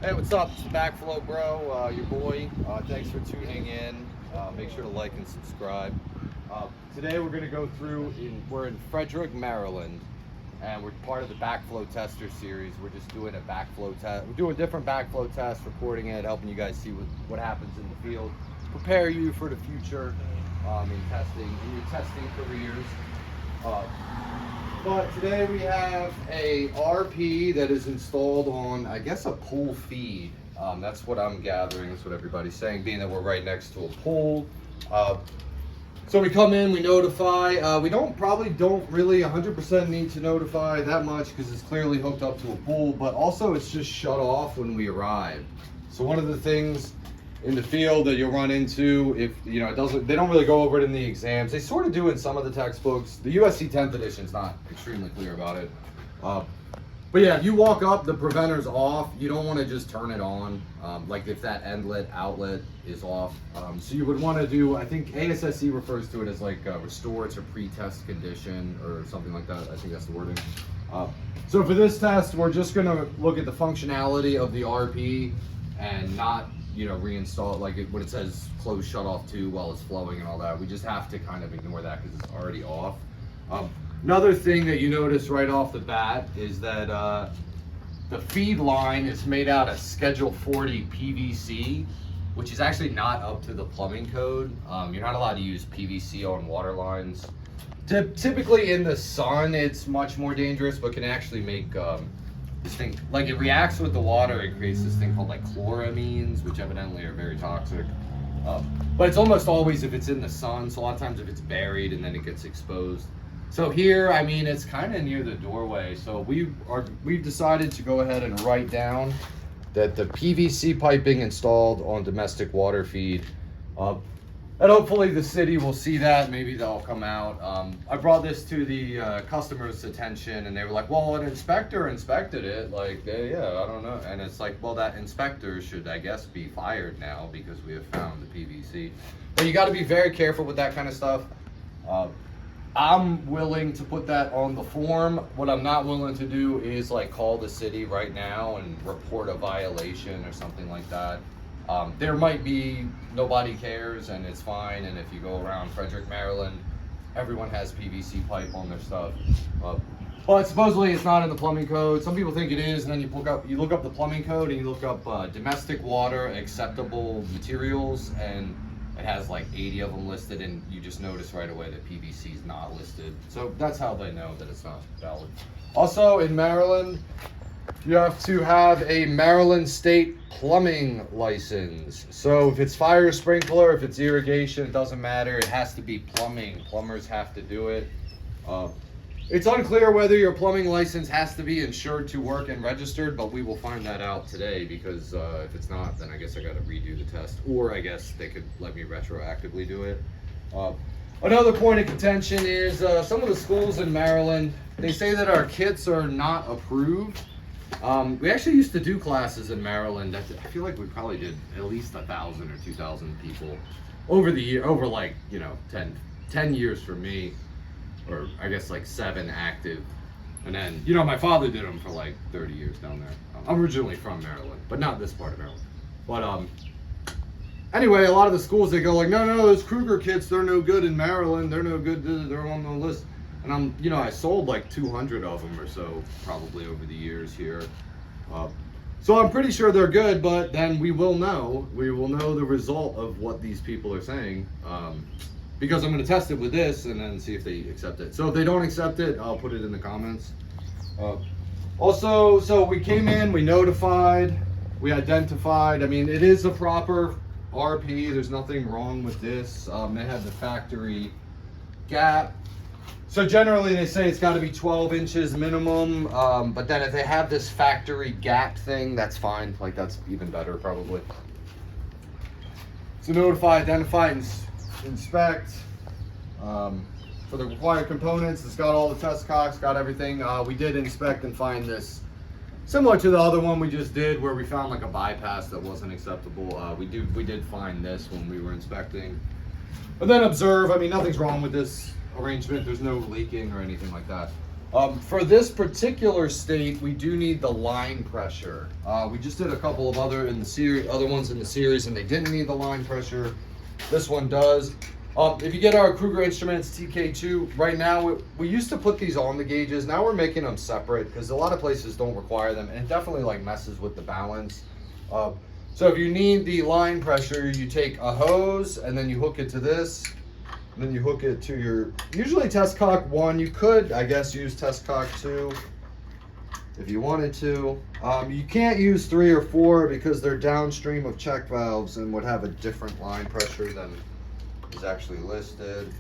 Hey, what's up? It's Backflow, bro. Your boy. Thanks for tuning in. Make sure to like and subscribe. Today we're going to go through, we're in Frederick, Maryland, and we're part of the Backflow tester series. We're just doing a backflow test. We're doing different backflow tests, recording it, helping you guys see what happens in the field, prepare you for the future in your testing careers. But today we have a RP that is installed on, I guess, a pool feed. That's what I'm gathering. That's what everybody's saying, being that we're right next to a pool. So we come in, we notify. We probably don't really 100% need to notify that much because it's clearly hooked up to a pool, but also it's just shut off when we arrive. So one of the things in the field that you'll run into, if you know, they don't really go over it in the exams. They sort of do in some of the textbooks. The USC 10th edition is not extremely clear about it. But yeah, if you walk up, the preventer's off. You don't want to just turn it on, like if that outlet is off. So you would want to do, I think ASSE refers to it as like restore to pre-test condition or something like that. I think that's the wording. So for this test, we're just going to look at the functionality of the RP and not, you know, reinstall it, like when it says close shut off to while it's flowing and all that. We just have to kind of ignore that because it's already off. Another thing that you notice right off the bat is that the feed line is made out of Schedule 40 PVC, which is actually not up to the plumbing code. You're not allowed to use PVC on water lines. Typically in the sun, it's much more dangerous, but can actually make this thing, like, it reacts with the water and creates this thing called like chloramines, which evidently are very toxic. But it's almost always if it's in the sun, so a lot of times if it's buried and then it gets exposed. So here, I mean, it's kind of near the doorway, so we've decided to go ahead and write down that the PVC piping installed on domestic water feed, and hopefully the city will see that. Maybe they'll come out. I brought this to the customer's attention, and they were like, well, an inspector inspected it. Like, yeah, I don't know. And it's like, well, that inspector should, I guess, be fired now because we have found the PVC. But you got to be very careful with that kind of stuff. I'm willing to put that on the form. What I'm not willing to do is like call the city right now and report a violation or something like that. There might be, nobody cares and it's fine, and if you go around Frederick, Maryland, everyone has PVC pipe on their stuff. But supposedly it's not in the plumbing code. Some people think it is, and then you look up the plumbing code and you look up domestic water acceptable materials, and it has like 80 of them listed, and you just notice right away that PVC is not listed. So that's how they know that it's not valid. Also in Maryland, you have to have a Maryland State plumbing license. So if it's fire sprinkler, if it's irrigation, it doesn't matter. It has to be plumbing. Plumbers have to do it. It's unclear whether your plumbing license has to be insured to work and registered, but we will find that out today, because if it's not, then I guess I got to redo the test, or I guess they could let me retroactively do it. Another point of contention is some of the schools in Maryland, they say that our kits are not approved. We actually used to do classes in Maryland. I feel like we probably did at least 1,000 or 2,000 people over the year, over like, you know, 10 years for me, or I guess like 7 active. And then, you know, my father did them for like 30 years down there. I'm originally from Maryland, but not this part of Maryland. But anyway, a lot of the schools, they go like, no, those Kruger kits, they're no good in Maryland. They're no good. They're on the list. And you know, I sold like 200 of them or so probably over the years here. So I'm pretty sure they're good, but then we will know the result of what these people are saying. Because I'm going to test it with this and then see if they accept it. So if they don't accept it, I'll put it in the comments. Also, so we came in, we notified, we identified. I mean, it is a proper RP. There's nothing wrong with this. They have the factory gap. So generally they say it's got to be 12 inches minimum. But then if they have this factory gap thing, that's fine. Like, that's even better probably. So notify, identify, and inspect. For the required components, it's got all the test cocks, got everything. We did inspect and find this similar to the other one we just did, where we found like a bypass that wasn't acceptable. We did find this when we were inspecting. But then observe, I mean, nothing's wrong with this. arrangement. There's no leaking or anything like that. For this particular state, we do need the line pressure. We just did a couple of other ones in the series, and they didn't need the line pressure. This one does. If you get our Kruger Instruments TK2, right now we used to put these on the gauges. Now we're making them separate because a lot of places don't require them, and it definitely like messes with the balance. So if you need the line pressure, you take a hose and then you hook it to this. And then you hook it to your, usually test cock 1. You could, I guess, use test cock 2 if you wanted to. You can't use 3 or 4 because they're downstream of check valves and would have a different line pressure than is actually listed.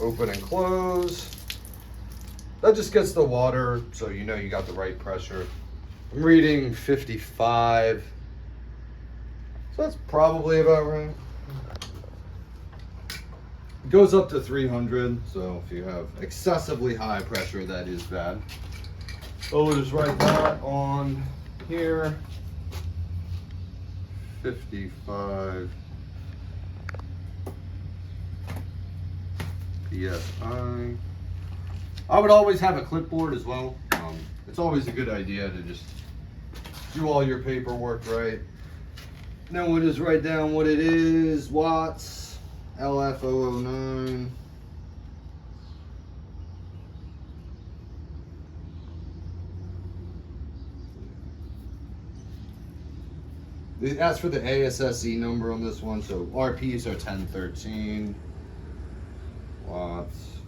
Open and close. That just gets the water so you know you got the right pressure. I'm reading 55. So that's probably about right. It goes up to 300, so if you have excessively high pressure, that is bad. So we'll just write that on here. 55 PSI. I would always have a clipboard as well. It's always a good idea to just do all your paperwork right. Now we'll just write down what it is, watts, LF009. They ask for the ASSE number on this one, so RPs are 1013 watts.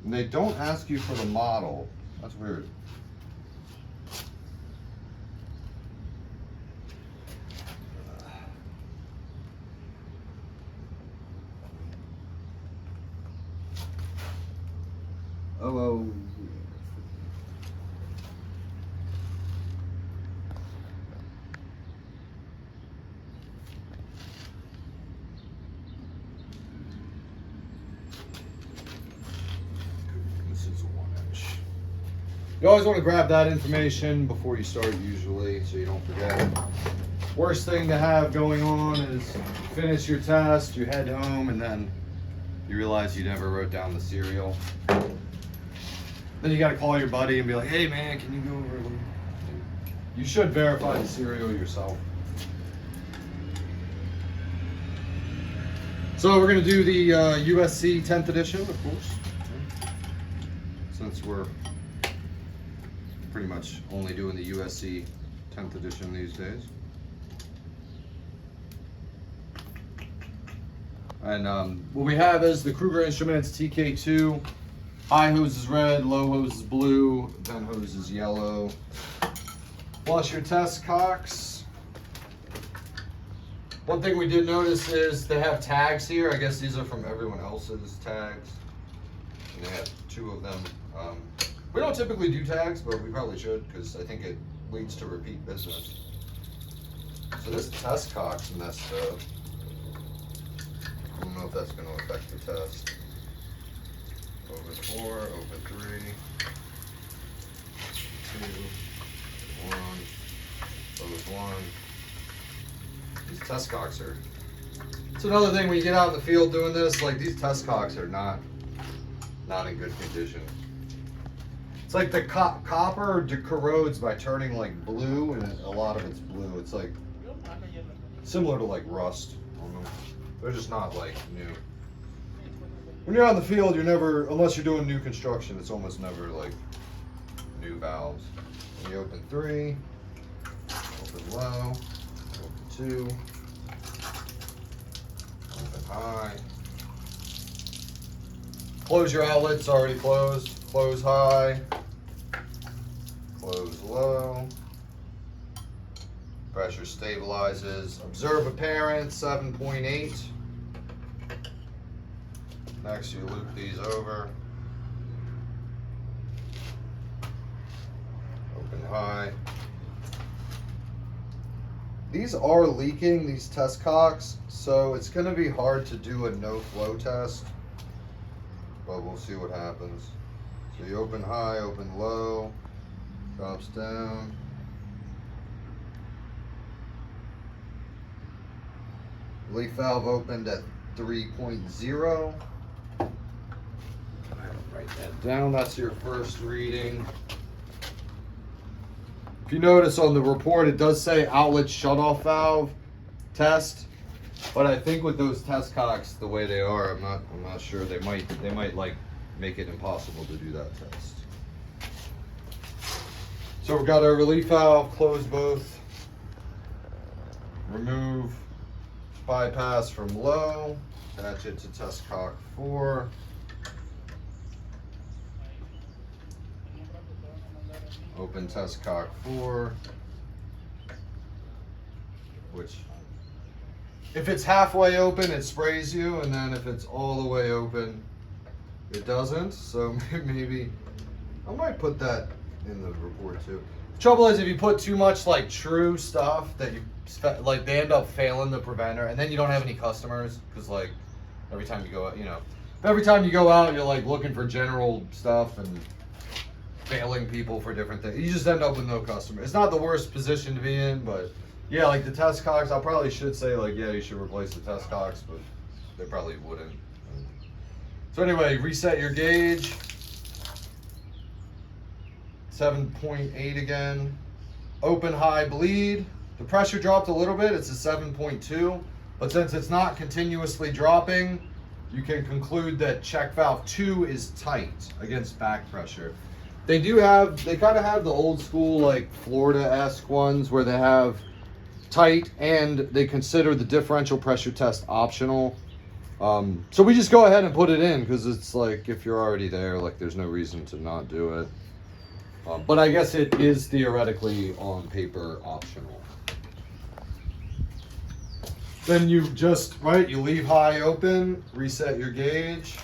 And they don't ask you for the model. That's weird. Oh. This is a 1-inch. You always want to grab that information before you start usually, so you don't forget. Worst thing to have going on is finish your test, you head home, and then you realize you never wrote down the serial. Then you got to call your buddy and be like, hey man, can you go over? You should verify the serial yourself. So we're going to do the USC 10th edition, of course, since we're pretty much only doing the USC 10th edition these days. And what we have is the Kruger Instruments TK2. High hose is red, low hose is blue, vent hose is yellow. Flush your test cocks. One thing we did notice is they have tags here. I guess these are from everyone else's tags. And they have 2 of them. We don't typically do tags, but we probably should because I think it leads to repeat business. So this test cock's messed up. I don't know if that's going to affect the test. Open 4, open 3, 2, 1, close 1. These test cocks are, it's another thing when you get out in the field doing this, like these test cocks are not in good condition. It's like the copper corrodes by turning like blue, and a lot of it's blue. It's like similar to like rust. I don't know. They're just not like new. When you're out in the field, you're never, unless you're doing new construction, it's almost never like new valves. And you open 3, open low, open 2, open high. Close your outlets, already closed. Close high, close low. Pressure stabilizes. Observe apparent, 7.8. Next, you loop these over. Open high. These are leaking, these test cocks, so it's going to be hard to do a no flow test, but we'll see what happens. So you open high, open low, drops down. Relief valve opened at 3.0. Write that down. That's your first reading. If you notice on the report, it does say outlet shutoff valve test, but I think with those test cocks the way they are, I'm not sure. They might like make it impossible to do that test. So we've got our relief valve, close both, remove bypass from low, attach it to test cock 4. Open test cock 4, which if it's halfway open, it sprays you, and then if it's all the way open, it doesn't. So maybe I might put that in the report too. The trouble is, if you put too much like true stuff, that you like, they end up failing the preventer, and then you don't have any customers, because like every time you go out, every time you go out, you're like looking for general stuff and failing people for different things. You just end up with no customer. It's not the worst position to be in, but yeah, like the test cocks, I probably should say like, yeah, you should replace the test cocks, but they probably wouldn't. So anyway, reset your gauge. 7.8 again. Open high bleed. The pressure dropped a little bit. It's a 7.2, but since it's not continuously dropping, you can conclude that check valve 2 is tight against back pressure. They kind of have the old school, like Florida-esque ones where they have tight and they consider the differential pressure test optional. So we just go ahead and put it in because it's like, if you're already there, like there's no reason to not do it. But I guess it is theoretically on paper optional. Then you just, you leave high open, reset your gauge.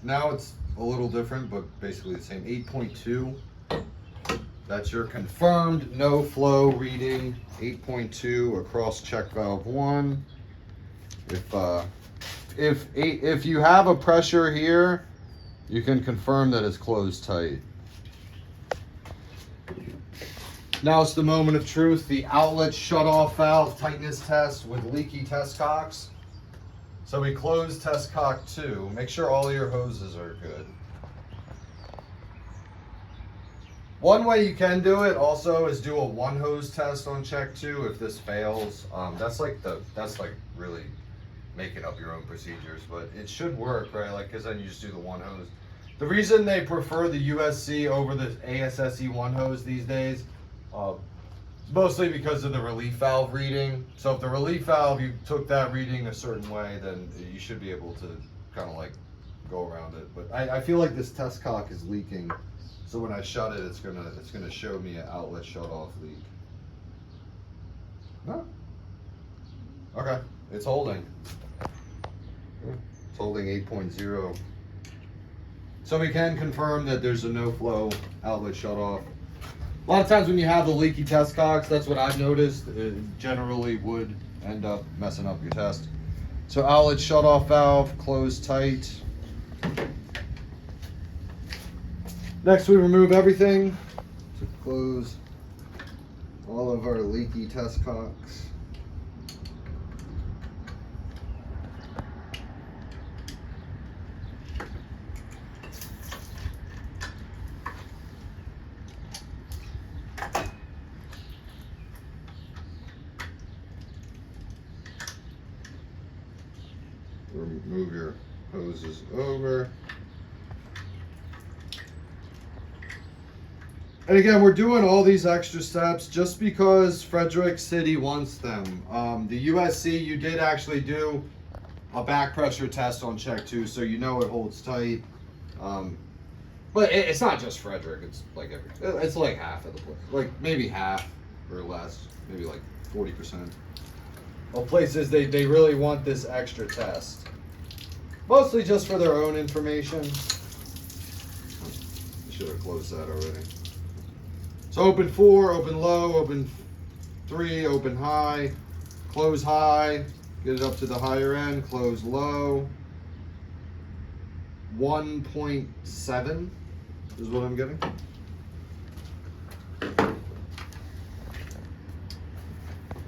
Now it's a little different, but basically the same. 8.2. That's your confirmed no flow reading. 8.2 across check valve 1. If you have a pressure here, you can confirm that it's closed tight. Now it's the moment of truth, the outlet shutoff valve tightness test with leaky test cocks. So we close test cock 2. Make sure all your hoses are good. One way you can do it also is do a 1 hose test on check 2 if this fails. That's like really making up your own procedures, but it should work, right? Like, because then you just do the 1 hose. The reason they prefer the USC over the ASSE 1 hose these days, mostly because of the relief valve reading. So if the relief valve, you took that reading a certain way, then you should be able to kind of like go around it. But I feel like this test cock is leaking. So when I shut it, it's gonna show me an outlet shut off leak. No? Okay, it's holding. It's holding 8.0. So we can confirm that there's a no flow outlet shut off. A lot of times when you have the leaky test cocks, that's what I've noticed. It generally would end up messing up your test. So outlet shut off valve closed tight. Next we remove everything to close all of our leaky test cocks. Move your hoses over. And again, we're doing all these extra steps just because Frederick City wants them. The USC, you did actually do a back pressure test on check 2, so you know it holds tight. But it's not just Frederick. It's like it's like half of the place, like maybe half or less, maybe like 40%. Of places they really want this extra test, mostly just for their own information. I should have closed that already. So open 4, open low, open 3, open high, close high, get it up to the higher end, close low. 1.7 is what I'm getting.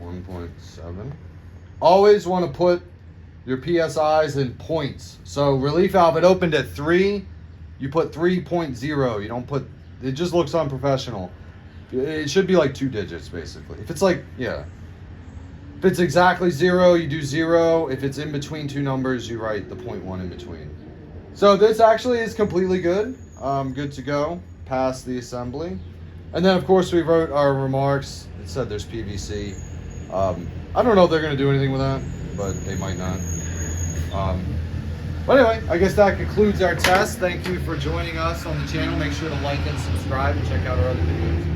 1.7. Always want to put your PSIs in points. So relief valve, it opened at 3. You put 3.0. You don't put, it just looks unprofessional. It should be like 2 digits, basically. If it's like, yeah. If it's exactly 0, you do 0. If it's in between 2 numbers, you write the 0.1 in between. So this actually is completely good. Good to go. Past the assembly. And then, of course, we wrote our remarks. It said there's PVC. I don't know if they're going to do anything with that, but they might not. But anyway, I guess that concludes our test. Thank you for joining us on the channel. Make sure to like and subscribe and check out our other videos.